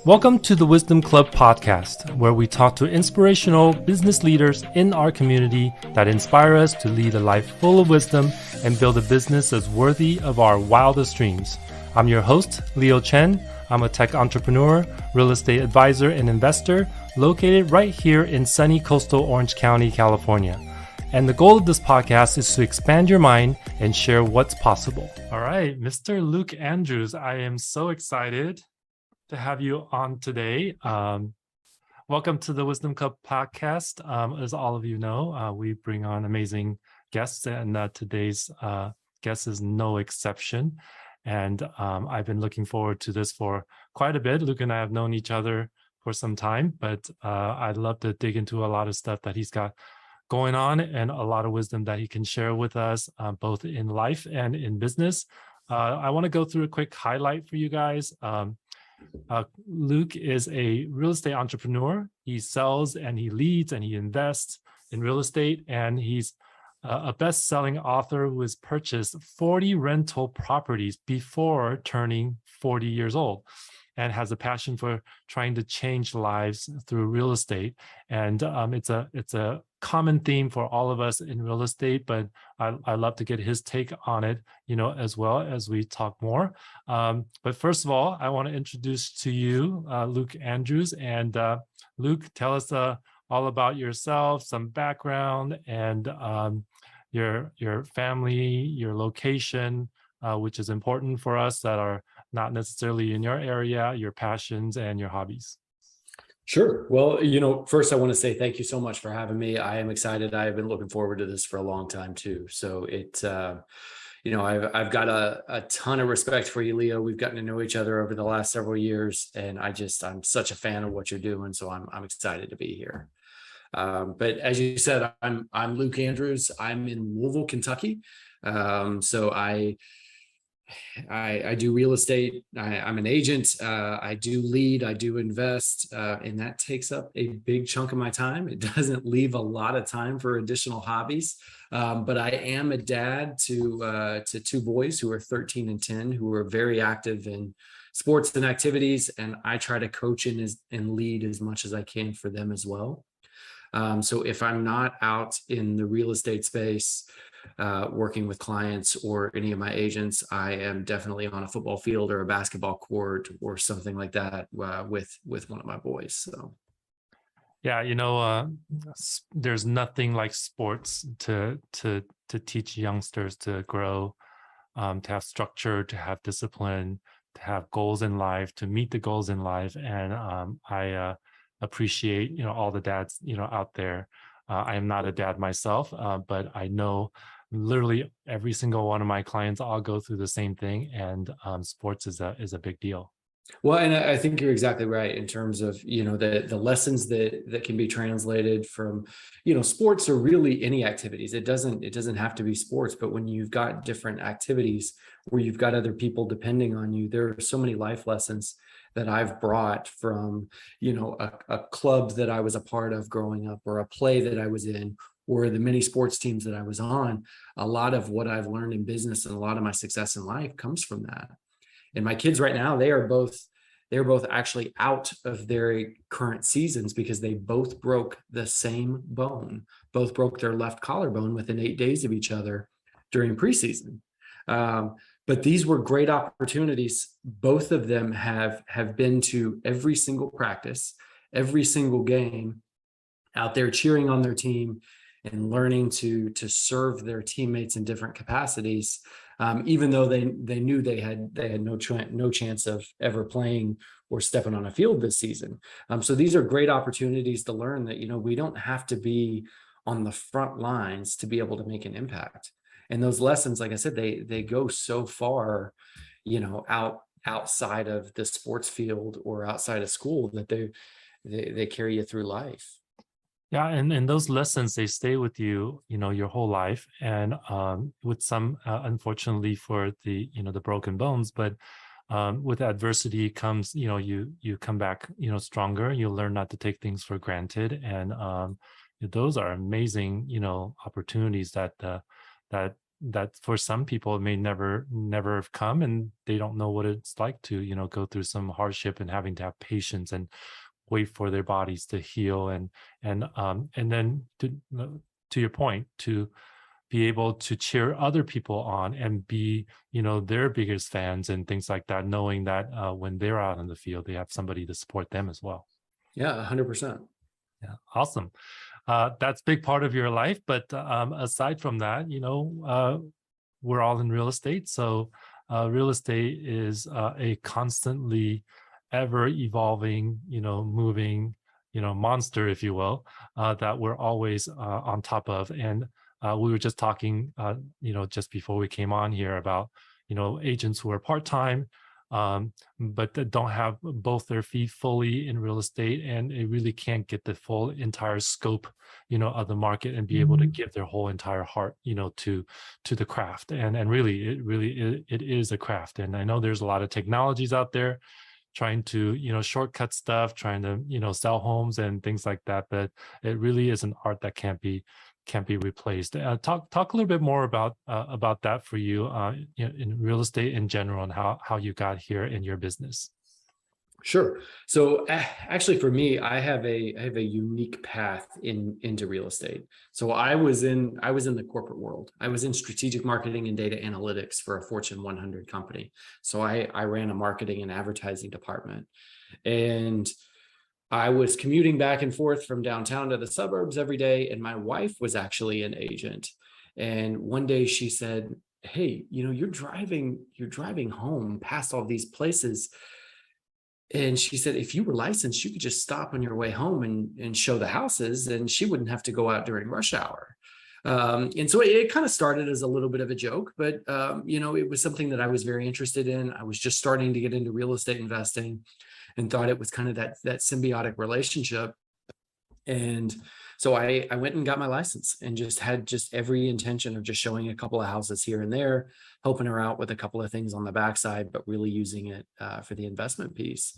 Welcome to the Wisdom Club podcast, where we talk to inspirational business leaders in our community that inspire us to lead a life full of wisdom and build a business as worthy of our wildest dreams. I'm your host, Chen. I'm a tech entrepreneur, real estate advisor, and investor located right here in sunny coastal Orange County, California. And the goal of this podcast is to expand your mind and share what's possible. All right, Mr. Luke Andrews, I am so excited to have you on today. Welcome to the Wisdom Club podcast. As all of you know, we bring on amazing guests, and today's guest is no exception. And I've been looking forward to this for quite a bit. Luke and I have known each other for some time, but I'd love to dig into a lot of stuff that he's got going on and a lot of wisdom that he can share with us, both in life and in business. I want to go through a quick highlight for you guys. Luke is a real estate entrepreneur. He sells and he leads and he invests in real estate, and he's a best-selling author who has purchased 40 rental properties before turning 40 years old, and has a passion for trying to change lives through real estate. And it's a common theme for all of us in real estate, but I love to get his take on it, as well as we talk more. But first of all, I want to introduce to you Luke Andrews. And Luke, tell us all about yourself, some background, and your family, your location, which is important for us that are not necessarily in your area, your passions and your hobbies. Sure. Well, first I want to say thank you so much for having me. I am excited. I have been looking forward to this for a long time too. So I've got a ton of respect for you, Leo. We've gotten to know each other over the last several years, and I'm such a fan of what you're doing. So I'm excited to be here. But as you said, I'm Luke Andrews. I'm in Louisville, Kentucky. So I do real estate. I'm an agent. I do lead. I do invest, and that takes up a big chunk of my time. It doesn't leave a lot of time for additional hobbies. But I am a dad to two boys who are 13 and 10, who are very active in sports and activities, and I try to coach and lead as much as I can for them as well. So if I'm not out in the real estate space, working with clients or any of my agents, I am definitely on a football field or a basketball court or something like that with one of my boys. So, yeah, there's nothing like sports to teach youngsters to grow, to have structure, to have discipline, to have goals in life, to meet the goals in life, and I appreciate all the dads out there. I am not a dad myself, but I know literally every single one of my clients all go through the same thing, and sports is a big deal. Well, and I think you're exactly right in terms of the lessons that can be translated from sports, or really any activities. It doesn't have to be sports, but when you've got different activities where you've got other people depending on you, there are so many life lessons that I've brought from a club that I was a part of growing up, or a play that I was in, or the many sports teams that I was on. A lot of what I've learned in business and a lot of my success in life comes from that. And my kids right now, they're both actually out of their current seasons because they both broke the same bone, both broke their left collarbone within 8 days of each other during preseason. But these were great opportunities. Both of them have been to every single practice, every single game, out there cheering on their team and learning to serve their teammates in different capacities, even though they knew they had no chance of ever playing or stepping on a field this season. So these are great opportunities to learn that we don't have to be on the front lines to be able to make an impact. And those lessons, like I said, they go so far, outside of the sports field or outside of school, that they carry you through life. Yeah, and those lessons, they stay with you, your whole life. And with some, unfortunately, for the broken bones, but with adversity comes, you come back, stronger. You learn not to take things for granted, and those are amazing, opportunities that that for some people it may never have come, and they don't know what it's like to, go through some hardship and having to have patience and wait for their bodies to heal, and then to your point, to be able to cheer other people on and be, their biggest fans and things like that, knowing that when they're out in the field, they have somebody to support them as well. Yeah, 100%. Yeah, awesome. That's a big part of your life. But aside from that, we're all in real estate. So real estate is a constantly ever evolving, moving, monster, if you will, that we're always on top of. And we were just talking, just before we came on here about, agents who are part-time, but that don't have both their feet fully in real estate, and it really can't get the full entire scope, of the market and be able to give their whole entire heart, to the craft. And really, it is a craft. And I know there's a lot of technologies out there trying to, shortcut stuff, trying to, sell homes and things like that. But it really is an art that can't be replaced. Talk a little bit more about that for you, in real estate in general, and how you got here in your business. Sure. So actually, for me, I have a unique path into real estate. So I was in the corporate world. I was in strategic marketing and data analytics for a Fortune 100 company. So I ran a marketing and advertising department, and I was commuting back and forth from downtown to the suburbs every day. And my wife was actually an agent. And one day she said, "Hey, you're driving home past all these places." And she said, "If you were licensed, you could just stop on your way home and show the houses, and she wouldn't have to go out during rush hour." And so it kind of started as a little bit of a joke, but it was something that I was very interested in. I was just starting to get into real estate investing, and thought it was kind of that symbiotic relationship. And so I went and got my license, and just had every intention of just showing a couple of houses here and there, helping her out with a couple of things on the backside, but really using it for the investment piece.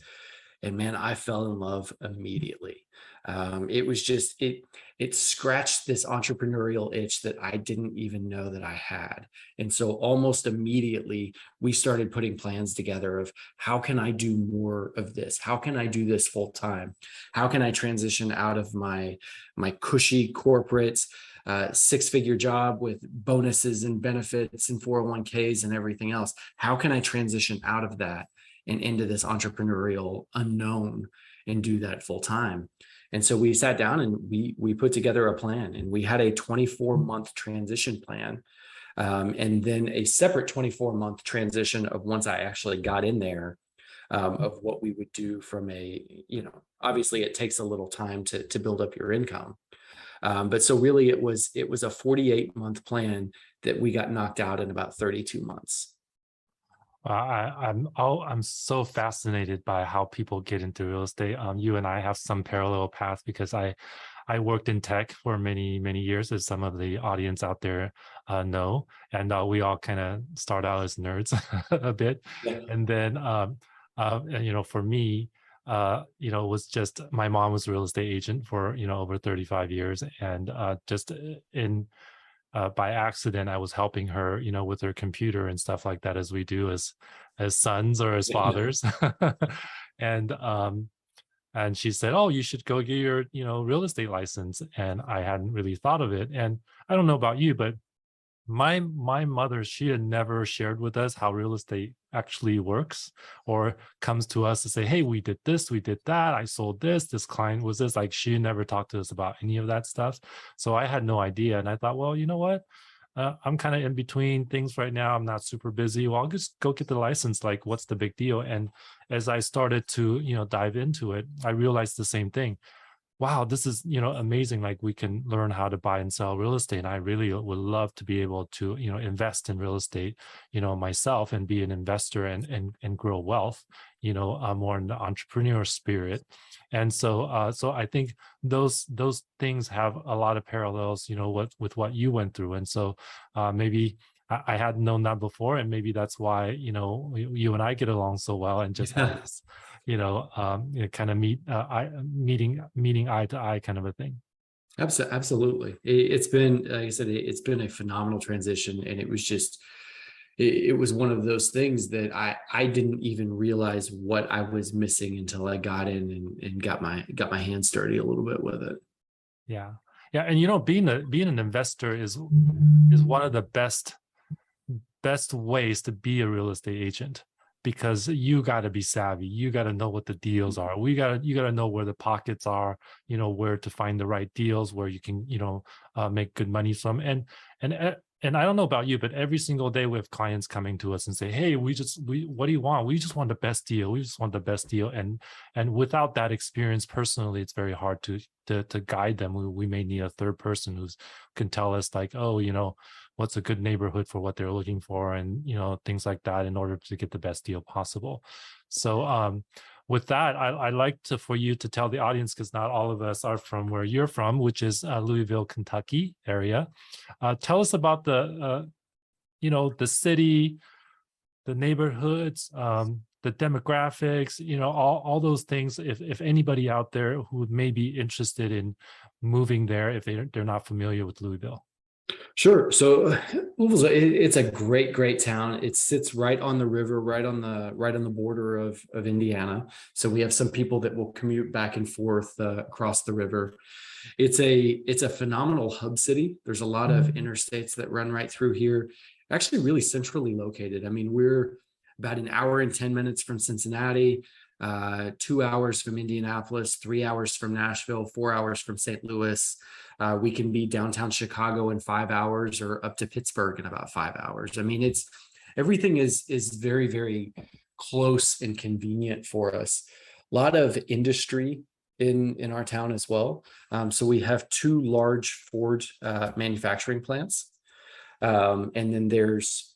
And man, I fell in love immediately. It was just, it scratched this entrepreneurial itch that I didn't even know that I had. And so almost immediately we started putting plans together of, how can I do more of this? How can I do this full time? How can I transition out of my cushy corporate six-figure job with bonuses and benefits and 401ks and everything else? How can I transition out of that and into this entrepreneurial unknown and do that full time? And so we sat down and we put together a plan, and we had a 24-month transition plan, and then a separate 24-month transition of, once I actually got in there, of what we would do from obviously it takes a little time to build up your income. But so really it was a 48-month plan that we got knocked out in about 32 months. I'm so fascinated by how people get into real estate. You and I have some parallel paths, because I worked in tech for many years, as some of the audience out there know, and we all kind of start out as nerds a bit, Yeah. and then for me, it was just, my mom was a real estate agent for over 35 years, and just in by accident, I was helping her, with her computer and stuff like that, as we do as sons or as fathers. And she said, "Oh, you should go get your, real estate license." And I hadn't really thought of it. And I don't know about you, but my mother, she had never shared with us how real estate actually works, or comes to us to say, "Hey, we did this, we did that, I sold this client was this." Like, she never talked to us about any of that stuff. So I had no idea. And I thought, well, you know what? I'm kind of in between things right now. I'm not super busy. Well, I'll just go get the license. Like, what's the big deal? And as I started to, dive into it, I realized the same thing. Wow, this is, amazing. Like, we can learn how to buy and sell real estate. And I really would love to be able to, invest in real estate, myself, and be an investor and grow wealth, more in the entrepreneur spirit. And so, so I think those things have a lot of parallels, with what you went through. And so maybe I hadn't known that before, and maybe that's why, you and I get along so well, and just have this, kind of meeting eye to eye kind of a thing. Absolutely. It's been, like I said, it's been a phenomenal transition, and it was just, it was one of those things that I didn't even realize what I was missing until I got in and got my hands dirty a little bit with it. Yeah. Yeah. And being an investor is one of the best ways to be a real estate agent, because you got to be savvy. You got to know what the deals are. You got to know where the pockets are, where to find the right deals where you can, make good money from. And I don't know about you, but every single day we have clients coming to us and say, hey, what do you want? We just want the best deal. We just want the best deal. And without that experience personally, it's very hard to guide them. We may need a third person who can tell us, like, oh, what's a good neighborhood for what they're looking for, and things like that, in order to get the best deal possible. So with that, I like for you to tell the audience, because not all of us are from where you're from, which is Louisville, Kentucky area. Tell us about the city, the neighborhoods, the demographics, all those things. If anybody out there who may be interested in moving there, if they're not familiar with Louisville. Sure. So Louisville, it's a great town. It sits right on the river, right on the border of Indiana. So we have some people that will commute back and forth across the river. It's a phenomenal hub city. There's a lot of interstates that run right through here. Actually, really centrally located. I mean, we're about an hour and 10 minutes from Cincinnati, 2 hours from Indianapolis, 3 hours from Nashville, 4 hours from St. Louis. We can be downtown Chicago in 5 hours, or up to Pittsburgh in about 5 hours. I mean, everything is very, very close and convenient for us. A lot of industry in our town as well. So we have two large Ford manufacturing plants. And then there's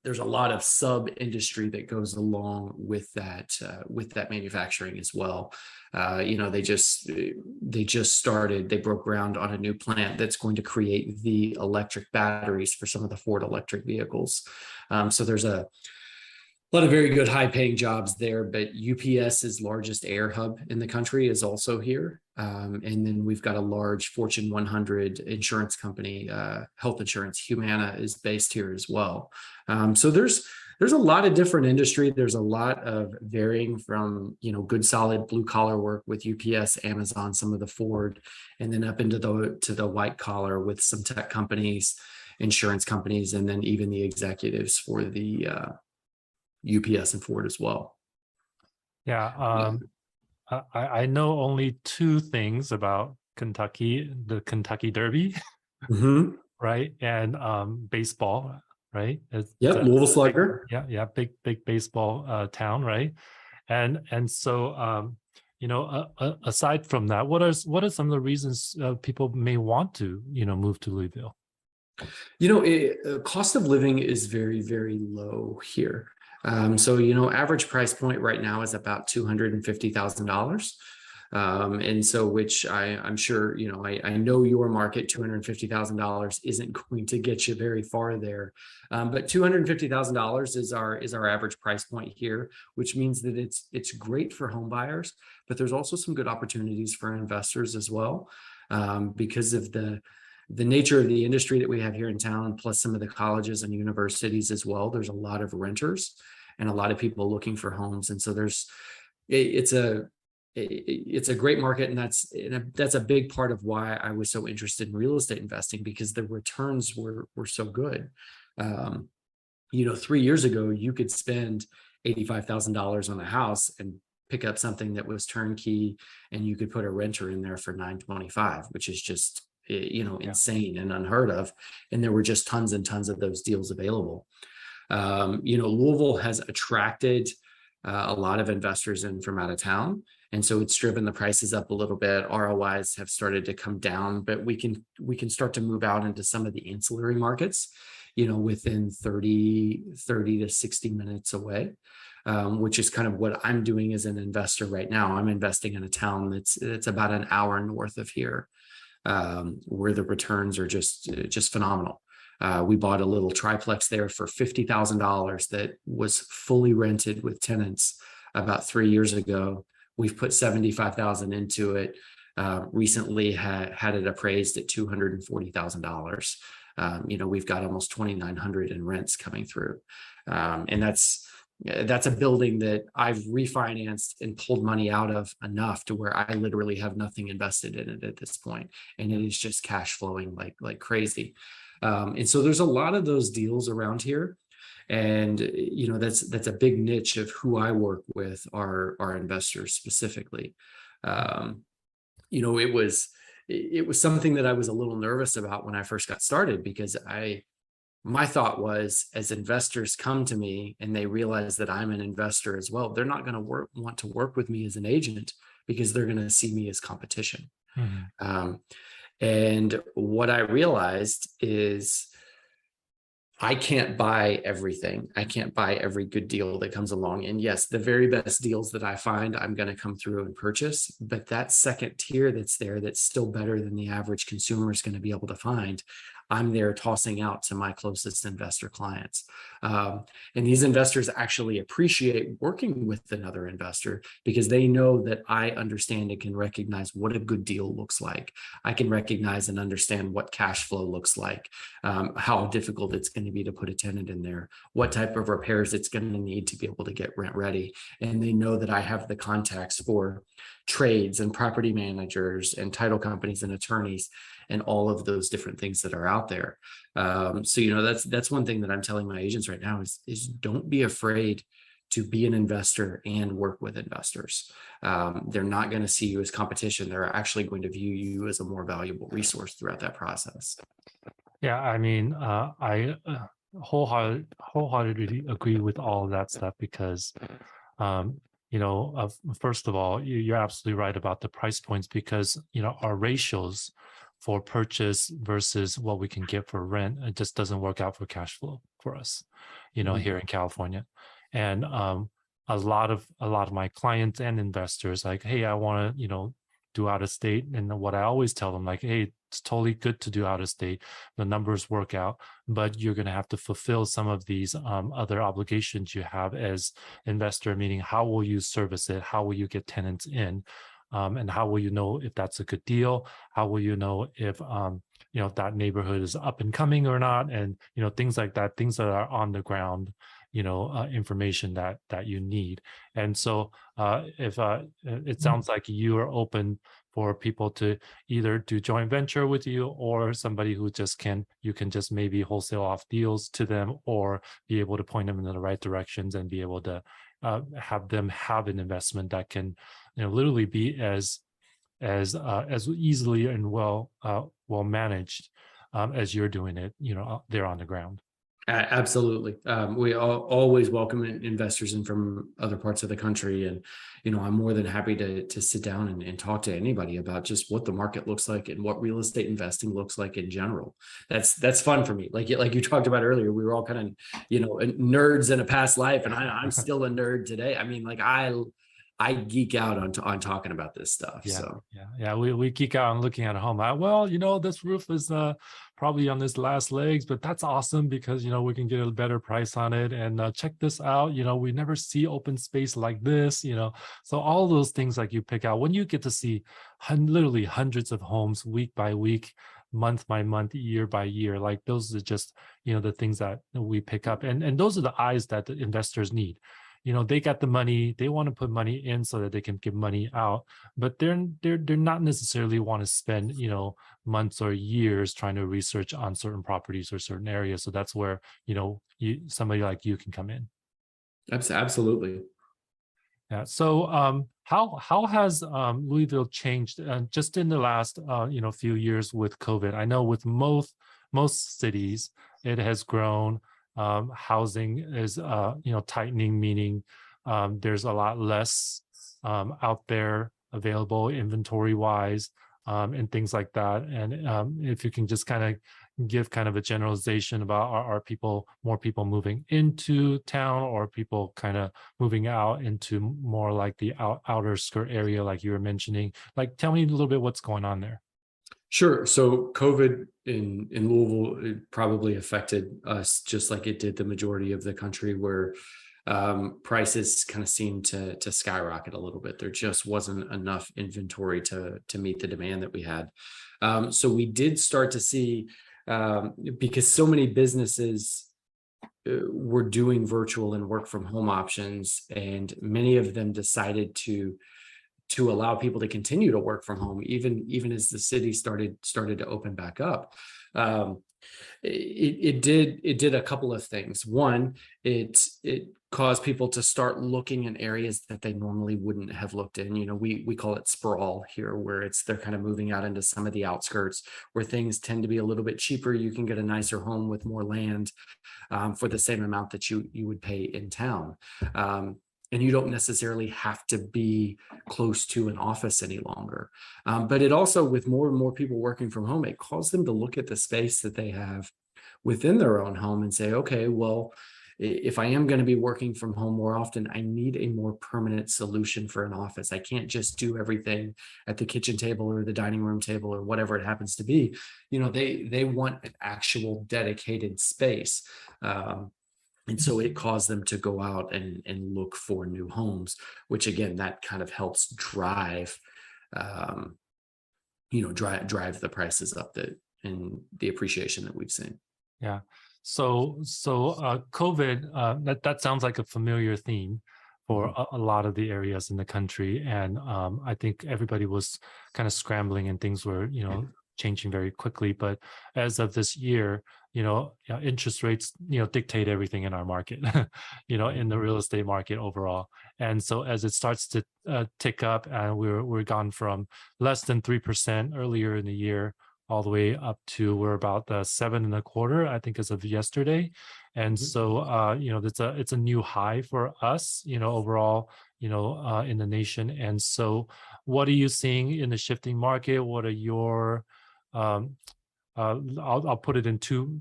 a lot of sub industry that goes along with that manufacturing as well. They broke ground on a new plant that's going to create the electric batteries for some of the Ford electric vehicles. So there's a lot of very good high paying jobs there, but UPS's largest air hub in the country is also here. And then we've got a large Fortune 100 insurance company, health insurance, Humana, is based here as well. So there's a lot of different industry. There's a lot of varying from, good solid blue collar work with UPS, Amazon, some of the Ford, and then up into the white collar with some tech companies, insurance companies, and then even the executives for the UPS and Ford as well. Yeah. I know only two things about Kentucky: the Kentucky Derby, Mm-hmm. right? And baseball, right? Yep, Louisville Slugger. Yeah, big baseball town, right? And so aside from that, what are some of the reasons people may want to move to Louisville? Cost of living is very, very low here. So average price point right now is about $250,000. And so, which I'm sure, I know your market, $250,000 isn't going to get you very far there. But $250,000 is our average price point here, which means that it's great for home buyers, but there's also some good opportunities for investors as well, because of the nature of the industry that we have here in town, plus some of the colleges and universities as well. There's a lot of renters and a lot of people looking for homes. And so it's a great market. And that's a big part of why I was so interested in real estate investing, because the returns were so good. 3 years ago, you could spend $85,000 on a house and pick up something that was turnkey, and you could put a renter in there for $925, which is just insane and unheard of. And there were just tons and tons of those deals available. Louisville has attracted a lot of investors in from out of town. And so it's driven the prices up a little bit. ROIs have started to come down, but we can start to move out into some of the ancillary markets, within 30 to 60 minutes away. Which is kind of what I'm doing as an investor right now. I'm investing in a town that's about an hour north of here, where the returns are just phenomenal. We bought a little triplex there for $50,000 that was fully rented with tenants about 3 years ago. We've put $75,000 into it. recently had it appraised at $240,000. We've got almost 2,900 in rents coming through, and that's a building that I've refinanced and pulled money out of enough to where I literally have nothing invested in it at this point, and it is just cash flowing like crazy. And so there's a lot of those deals around here, and that's a big niche of who I work with, are investors specifically. It was something that I was a little nervous about when I first got started, because my thought was, as investors come to me and they realize that I'm an investor as well, they're not going to want to work with me as an agent, because they're going to see me as competition. And what I realized is, I can't buy everything. I can't buy every good deal that comes along. And yes, the very best deals that I find, I'm going to come through and purchase. But that second tier that's there, that's still better than the average consumer is going to be able to find, I'm there tossing out to my closest investor clients. And these investors actually appreciate working with another investor, because they know that I understand and can recognize what a good deal looks like. I can recognize and understand what cash flow looks like, how difficult it's going to be to put a tenant in there, what type of repairs it's going to need to be able to get rent ready. And they know that I have the contacts for trades and property managers and title companies and attorneys and all of those different things that are out there. So that's one thing that I'm telling my agents right now is don't be afraid to be an investor and work with investors. They're not going to see you as competition. They're actually going to view you as a more valuable resource throughout that process. Yeah, I mean, I wholeheartedly agree with all of that stuff, because first of all, you're absolutely right about the price points, because our ratios for purchase versus what we can get for rent, it just doesn't work out for cash flow for us, here in California. And a lot of my clients and investors, like, hey, I want to do out of state, and what I always tell them, like, hey, it's totally good to do out of state, the numbers work out, but you're going to have to fulfill some of these other obligations you have as investor, meaning how will you service it, how will you get tenants in, and how will you know if that's a good deal, how will you know if that neighborhood is up and coming or not, and things like that, things that are on the ground, information that you need. And so if it sounds like you are open for people to either do joint venture with you, or somebody who you can just maybe wholesale off deals to them, or be able to point them in the right directions and be able to have them have an investment that can literally be as easily and well managed as you're doing it there on the ground. Absolutely. We always welcome investors in from other parts of the country. And, I'm more than happy to sit down and talk to anybody about just what the market looks like and what real estate investing looks like in general. That's fun for me. Like you talked about earlier, we were all kind of, nerds in a past life, and I'm still a nerd today. I mean, like I geek out on talking about this stuff. Yeah. We geek out on looking at a home. This roof is probably on this last legs, but that's awesome, because we can get a better price on it. And check this out. We never see open space like this. So all those things, like, you pick out when you get to see literally hundreds of homes week by week, month by month, year by year. Like, those are just the things that we pick up, and those are the eyes that the investors need. They got the money, they want to put money in so that they can give money out, but they're not necessarily want to spend months or years trying to research on certain properties or certain areas. So that's where somebody like you can come in. Absolutely. Yeah. So how has Louisville changed just in the last few years with COVID? I know with most cities it has grown. Housing is tightening, meaning there's a lot less out there available inventory wise, and things like that. And if you can just kind of give kind of a generalization about are more people moving into town, or people kind of moving out into more like the outer skirt area, like you were mentioning. Like, tell me a little bit what's going on there. Sure. So COVID in Louisville, it probably affected us just like it did the majority of the country, where prices kind of seemed to skyrocket a little bit. There just wasn't enough inventory to meet the demand that we had. So we did start to see, because so many businesses were doing virtual and work from home options, and many of them decided to allow people to continue to work from home, even as the city started to open back up. It did a couple of things. One, it caused people to start looking in areas that they normally wouldn't have looked in. You know, we call it sprawl here, where they're kind of moving out into some of the outskirts where things tend to be a little bit cheaper. You can get a nicer home with more land for the same amount that you would pay in town. And you don't necessarily have to be close to an office any longer. But it also, with more and more people working from home, it caused them to look at the space that they have within their own home and say, okay, well, if I am going to be working from home more often, I need a more permanent solution for an office. I can't just do everything at the kitchen table or the dining room table or whatever it happens to be. You know, they want an actual dedicated space. And so it caused them to go out and look for new homes, which again, that kind of helps drive the prices up and the appreciation that we've seen. Yeah. So COVID, that sounds like a familiar theme for a lot of the areas in the country. And I think everybody was kind of scrambling and things were, changing very quickly. But as of this year, interest rates, dictate everything in our market, in the real estate market overall. And so as it starts to tick up, and we're gone from less than 3% earlier in the year all the way up to we're about 7.25%, I think, as of yesterday. And so it's a new high for us, overall, in the nation. And so what are you seeing in the shifting market? What are your I'll put it in two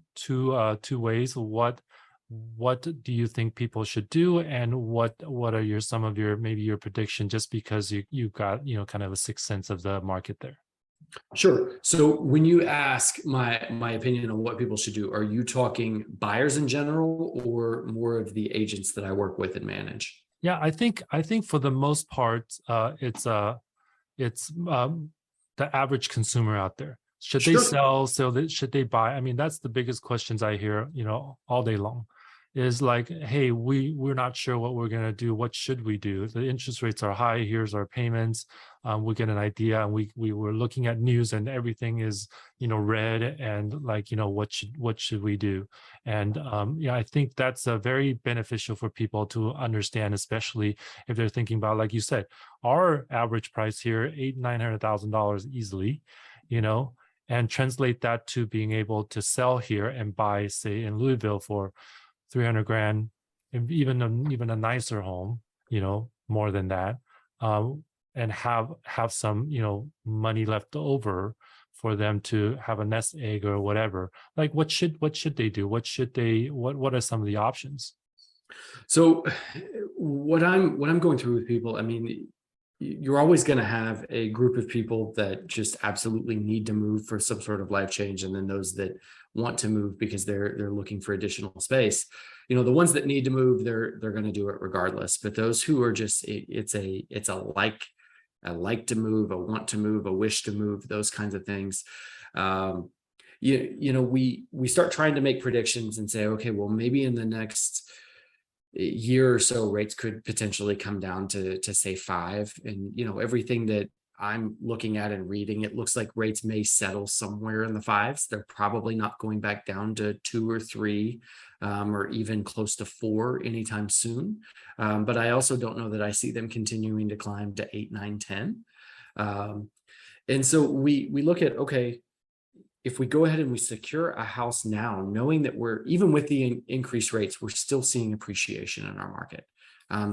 ways. What do you think people should do, and what are some of your maybe your prediction, just because you got kind of a sixth sense of the market there? Sure. So when you ask my opinion on what people should do, are you talking buyers in general or more of the agents that I work with and manage? Yeah, I think for the most part, it's the average consumer out there. Should they sell? Should they buy? I mean, that's the biggest questions I hear, all day long, is like, hey, we're not sure what we're going to do. What should we do? The interest rates are high. Here's our payments. We get an idea, and we were looking at news, and everything is, red, and like, what should we do? And I think that's very beneficial for people to understand, especially if they're thinking about, like you said, our average price here, $800,000-$900,000 easily, and translate that to being able to sell here and buy, say, in Louisville for $300,000, and even a nicer home, more than that, and have some, money left over for them to have a nest egg or whatever. Like, what should they do? What are some of the options? So what I'm going through with people, I mean, you're always going to have a group of people that just absolutely need to move for some sort of life change, and then those that want to move because they're looking for additional space. The ones that need to move, they're going to do it regardless. But those who are just, it's a like to move, a want to move, a wish to move, those kinds of things. We start trying to make predictions and say, okay, well, maybe in the next year or so, rates could potentially come down to say 5. And, everything that I'm looking at and reading, it looks like rates may settle somewhere in the 5s. They're probably not going back down to 2 or 3, or even close to 4 anytime soon. But I also don't know that I see them continuing to climb to 8, 9, 10. And so we look at, okay, if we go ahead and we secure a house now, knowing that we're, even with the increased rates, we're still seeing appreciation in our market.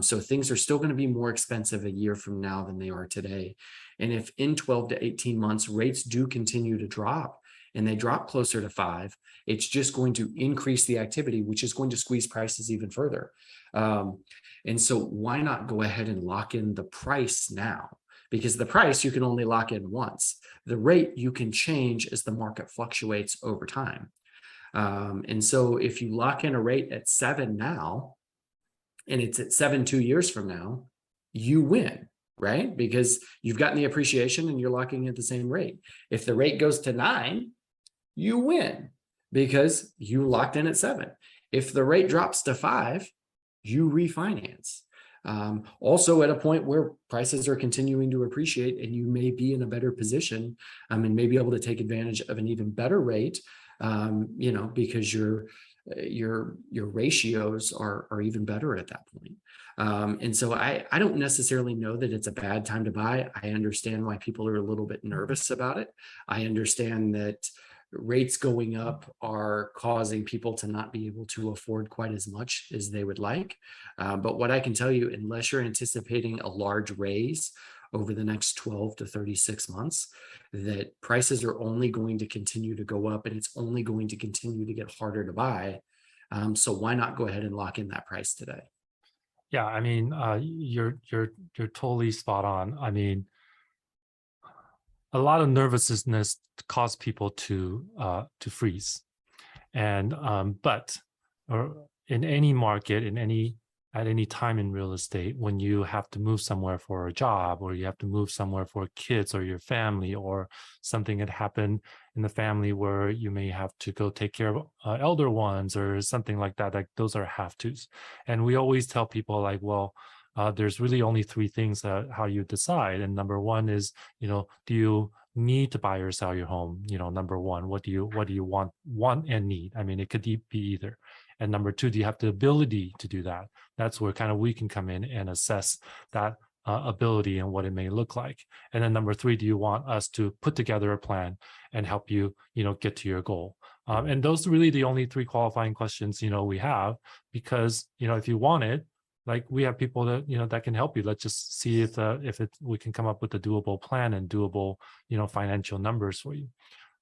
So things are still going to be more expensive a year from now than they are today. And if in 12 to 18 months, rates do continue to drop and they drop closer to 5, it's just going to increase the activity, which is going to squeeze prices even further. And so why not go ahead and lock in the price now? Because the price you can only lock in once. The rate you can change as the market fluctuates over time. And so if you lock in a rate at 7 now, and it's at 7 2 years from now, you win, right? Because you've gotten the appreciation and you're locking at the same rate. If the rate goes to 9, you win because you locked in at 7. If the rate drops to 5, you refinance. Also at a point where prices are continuing to appreciate and you may be in a better position, and may be able to take advantage of an even better rate, because your ratios are even better at that point. And so I don't necessarily know that it's a bad time to buy. I understand why people are a little bit nervous about it. I understand that rates going up are causing people to not be able to afford quite as much as they would like. But what I can tell you, unless you're anticipating a large raise over the next 12 to 36 months, that prices are only going to continue to go up and it's only going to continue to get harder to buy. So why not go ahead and lock in that price today? Yeah, I mean, you're totally spot on. I mean, a lot of nervousness cause people to freeze, and but or in any market, at any time in real estate, when you have to move somewhere for a job, or you have to move somewhere for kids or your family, or something had happened in the family where you may have to go take care of elder ones or something like that, like those are have tos. And we always tell people like, well, there's really only three things how you decide. And number one is, do you need to buy or sell your home? Number one, what do you want and need? I mean, it could be either. And number two, do you have the ability to do that? That's where kind of we can come in and assess that ability and what it may look like. And then number three, do you want us to put together a plan and help you, get to your goal? And those are really the only three qualifying questions, we have, because, if you want it, like we have people that, that can help you. Let's just see if we can come up with a doable plan and doable, financial numbers for you.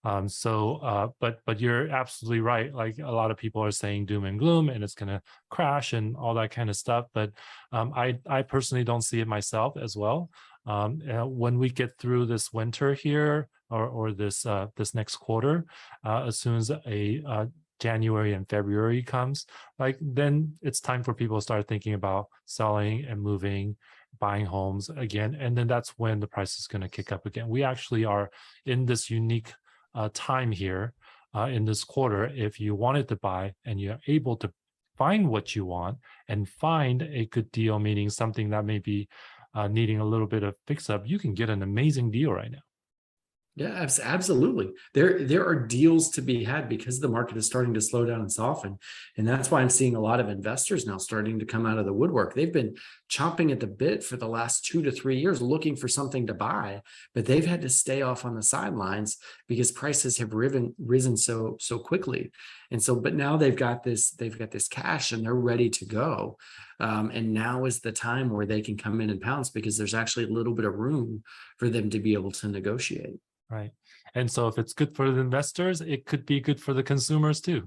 But you're absolutely right. Like a lot of people are saying doom and gloom and it's going to crash and all that kind of stuff. But I personally don't see it myself as well. When we get through this winter here or this next quarter, as soon as January and February comes, like then it's time for people to start thinking about selling and moving, buying homes again. And then that's when the price is going to kick up again. We actually are in this unique time here in this quarter. If you wanted to buy and you're able to find what you want and find a good deal, meaning something that may be needing a little bit of fix up, you can get an amazing deal right now. Yeah, absolutely. There are deals to be had because the market is starting to slow down and soften. And that's why I'm seeing a lot of investors now starting to come out of the woodwork. They've been chomping at the bit for the last 2 to 3 years looking for something to buy, but they've had to stay off on the sidelines because prices have risen so quickly. And so, but now they've got this cash and they're ready to go. And now is the time where they can come in and pounce because there's actually a little bit of room for them to be able to negotiate. Right. And so if it's good for the investors, it could be good for the consumers too,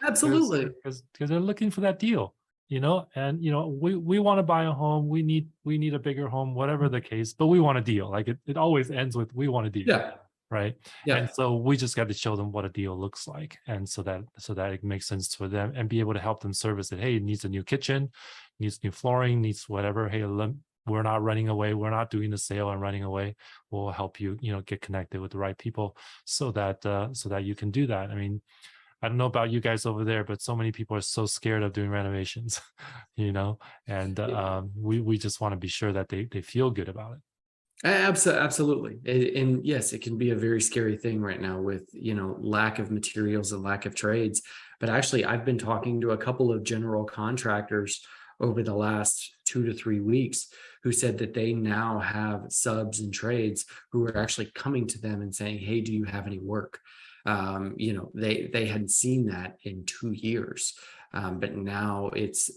Absolutely. Because they're looking for that deal, and we want to buy a home, we need a bigger home, whatever the case, but we want a deal. Like it always ends with we want a deal. Yeah. Right. Yeah. And so we just got to show them what a deal looks like. And so that it makes sense for them and be able to help them service it. Hey, it needs a new kitchen, needs new flooring, needs whatever. Hey, we're not running away. We're not doing the sale and running away. We'll help you, get connected with the right people so that you can do that. I mean, I don't know about you guys over there, but so many people are so scared of doing renovations, and we just want to be sure that they feel good about it. Absolutely. And yes, it can be a very scary thing right now with, lack of materials and lack of trades. But actually, I've been talking to a couple of general contractors over the last 2 to 3 weeks who said that they now have subs and trades who are actually coming to them and saying, hey, do you have any work? They hadn't seen that in 2 years. But now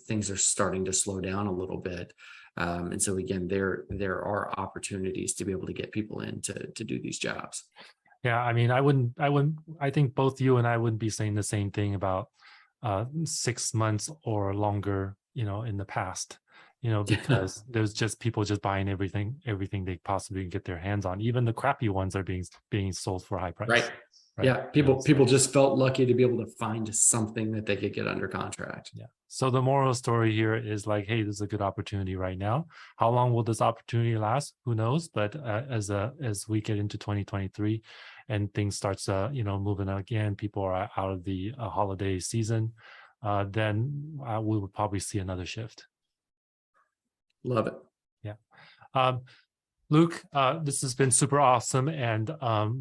things are starting to slow down a little bit. And so again, there are opportunities to be able to get people in to do these jobs. Yeah, I mean, I think both you and I wouldn't be saying the same thing about 6 months or longer, in the past. because there's just people just buying everything they possibly can get their hands on. Even the crappy ones are being sold for high price. Right. Right. Yeah. People just felt lucky to be able to find something that they could get under contract. Yeah. So the moral story here is like, hey, this is a good opportunity right now. How long will this opportunity last? Who knows? But as we get into 2023 and things starts moving again, people are out of the holiday season, then we will probably see another shift. Love it. Yeah. Luke, this has been super awesome and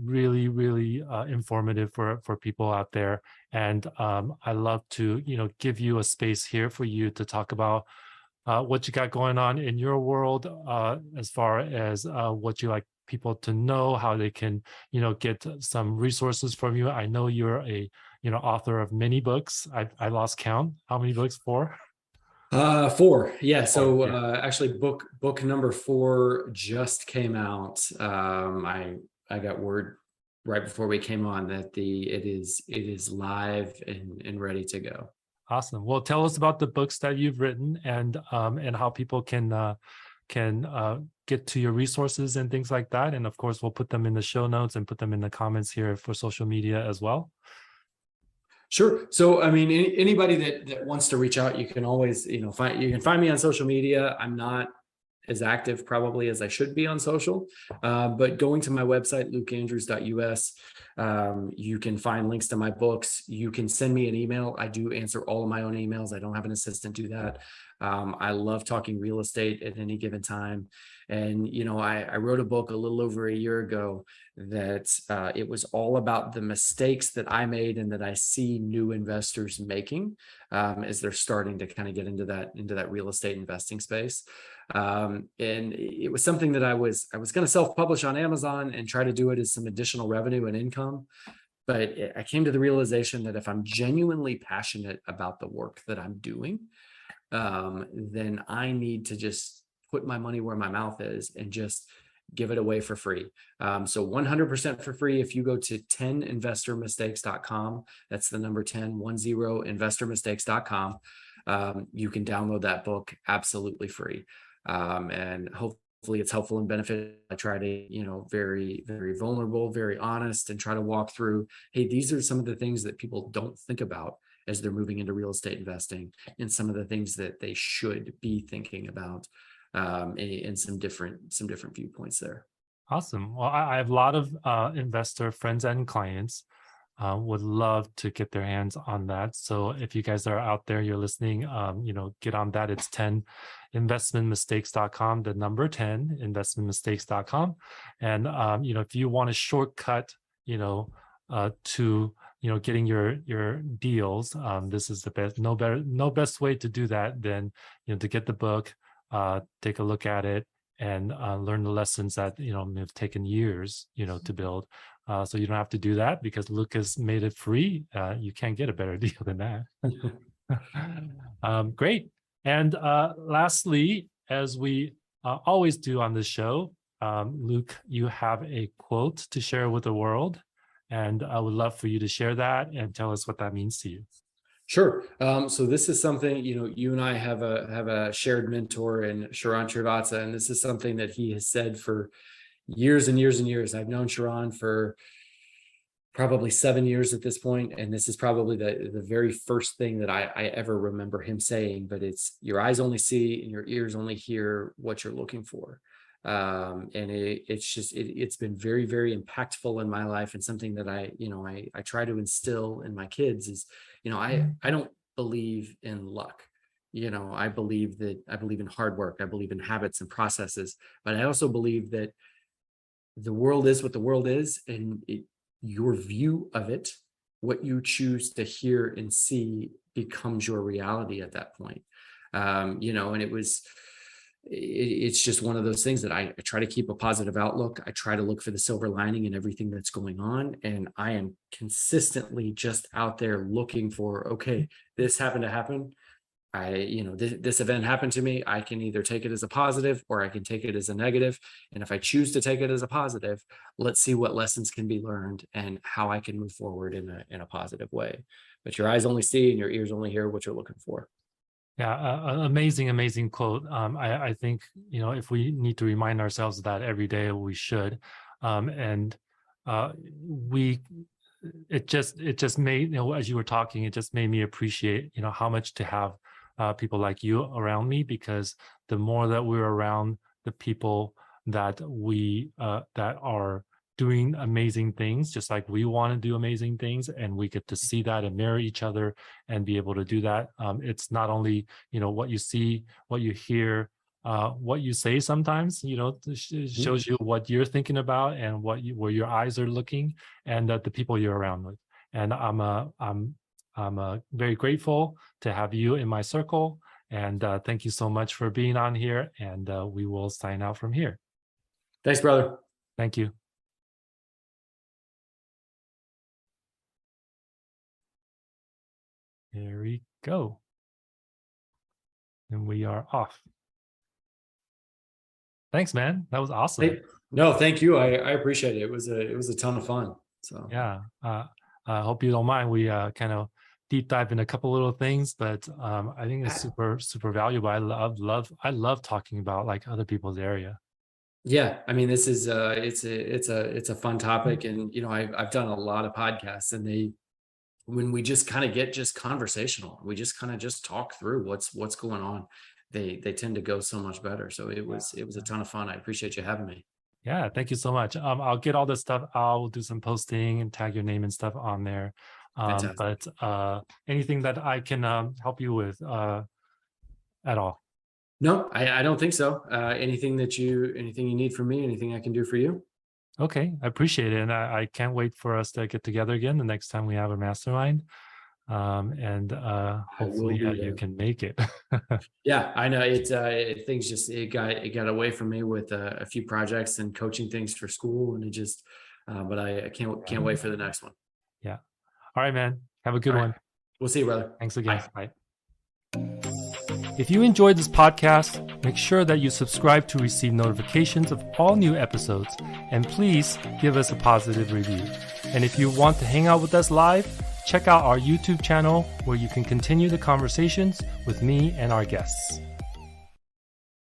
really, really informative for people out there. And I love to, give you a space here for you to talk about what you got going on in your world, as far as what you like people to know, how they can, get some resources from you. I know you're a, author of many books. I lost count. How many books? 4? 4. Yeah. So 4, yeah. actually book number 4 just came out. I got word right before we came on that it is live and ready to go. Awesome. Well, tell us about the books that you've written and how people can get to your resources and things like that. And of course, we'll put them in the show notes and put them in the comments here for social media as well. Sure. So, I mean, anybody that wants to reach out, you can always, you can find me on social media. I'm not as active probably as I should be on social, but going to my website, lukeandrews.us, you can find links to my books. You can send me an email. I do answer all of my own emails. I don't have an assistant do that. I love talking real estate at any given time. And, I wrote a book a little over a year ago that it was all about the mistakes that I made and that I see new investors making as they're starting to kind of get into that real estate investing space. And it was something that I was going to self-publish on Amazon and try to do it as some additional revenue and income. But I came to the realization that if I'm genuinely passionate about the work that I'm doing, then I need to just put my money where my mouth is and just give it away for free. So 100% for free. If you go to 10investormistakes.com, that's the number 10investormistakes.com. You can download that book absolutely free. And hopefully it's helpful and benefit. I try to, very, very vulnerable, very honest, and try to walk through, hey, these are some of the things that people don't think about as they're moving into real estate investing, and some of the things that they should be thinking about, and some different viewpoints there. Awesome. Well, I have a lot of investor friends and clients would love to get their hands on that. So if you guys are out there, you're listening, get on that. It's 10investmentmistakes.com, the number 10investmentmistakes.com. And, if you want a shortcut, to, getting your deals, this is the best, no best way to do that than, to get the book, take a look at it, and learn the lessons that have taken years to build, so you don't have to do that because Lucas made it free. You can't get a better deal than that. Great. And lastly, as we always do on this show, Luke, you have a quote to share with the world, and I would love for you to share that and tell us what that means to you. Sure. So this is something, you and I have a shared mentor in Sharon Srivatsa, and this is something that he has said for years and years and years. I've known Sharon for probably 7 years at this point, and this is probably the very first thing that I ever remember him saying, but it's your eyes only see and your ears only hear what you're looking for. And it's been very, very impactful in my life, and something that I try to instill in my kids is, I don't believe in luck. I believe in hard work. I believe in habits and processes, but I also believe that the world is what the world is, and your view of it, what you choose to hear and see, becomes your reality at that point. And it's just one of those things that I try to keep a positive outlook. I try to look for the silver lining in everything that's going on. And I am consistently just out there looking for, okay, this happened to happen. This event happened to me. I can either take it as a positive or I can take it as a negative. And if I choose to take it as a positive, let's see what lessons can be learned and how I can move forward in a positive way. But your eyes only see and your ears only hear what you're looking for. Yeah, amazing quote. I think, if we need to remind ourselves of that every day, we should. And we, it just made, as you were talking, it just made me appreciate, how much to have people like you around me, because the more that we're around the people that are doing amazing things, just like we want to do amazing things, and we get to see that and mirror each other and be able to do that. It's not only, what you see, what you hear, what you say sometimes, it shows you what you're thinking about and where your eyes are looking, and the people you're around with. And I'm very grateful to have you in my circle. And thank you so much for being on here. And we will sign out from here. Thanks, brother. Thank you. There we go. And we are off. Thanks, man. That was awesome. Hey, no, thank you. I appreciate it. It was a ton of fun. So yeah, I hope you don't mind. We kind of deep dive in a couple little things, but I think it's super valuable. I love talking about like other people's area. Yeah, I mean, this is it's a fun topic, and I've done a lot of podcasts, and when we just kind of get just conversational, we just kind of just talk through what's going on. They tend to go so much better. So it was a ton of fun. I appreciate you having me. Yeah, thank you so much. I'll get all this stuff. I'll do some posting and tag your name and stuff on there. But anything that I can help you with at all? No, I don't think so. Anything you need from me, anything I can do for you? Okay, I appreciate it. And I can't wait for us to get together again the next time we have a mastermind. And hopefully you can make it. Yeah, I know things just it got away from me with a few projects and coaching things for school, and it just but I can't wait for the next one. Yeah. All right, man. Have a good one. We'll see you, brother. Thanks again. Bye. If you enjoyed this podcast, make sure that you subscribe to receive notifications of all new episodes, and please give us a positive review. And if you want to hang out with us live, check out our YouTube channel where you can continue the conversations with me and our guests.